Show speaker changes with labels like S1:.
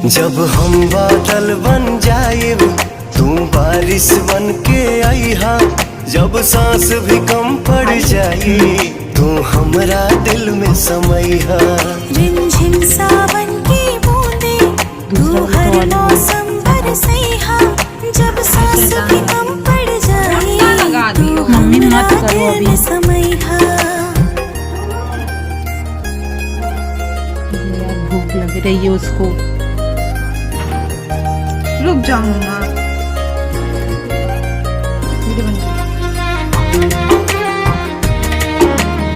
S1: जब हम बादल बन जाएब तू बारिश बन के आईहा, जब सांस भी कम पड़ जाई तू हमरा दिल में समईहा।
S2: रिमझिम सावन की बूंदे तू हर मौसम बरसैहा, जब सांस भी कम पड़ जाई तू हमरा दिल में समईहा।
S3: यार भूख लग रही है उसको।
S4: रुक जाओ मम्मा।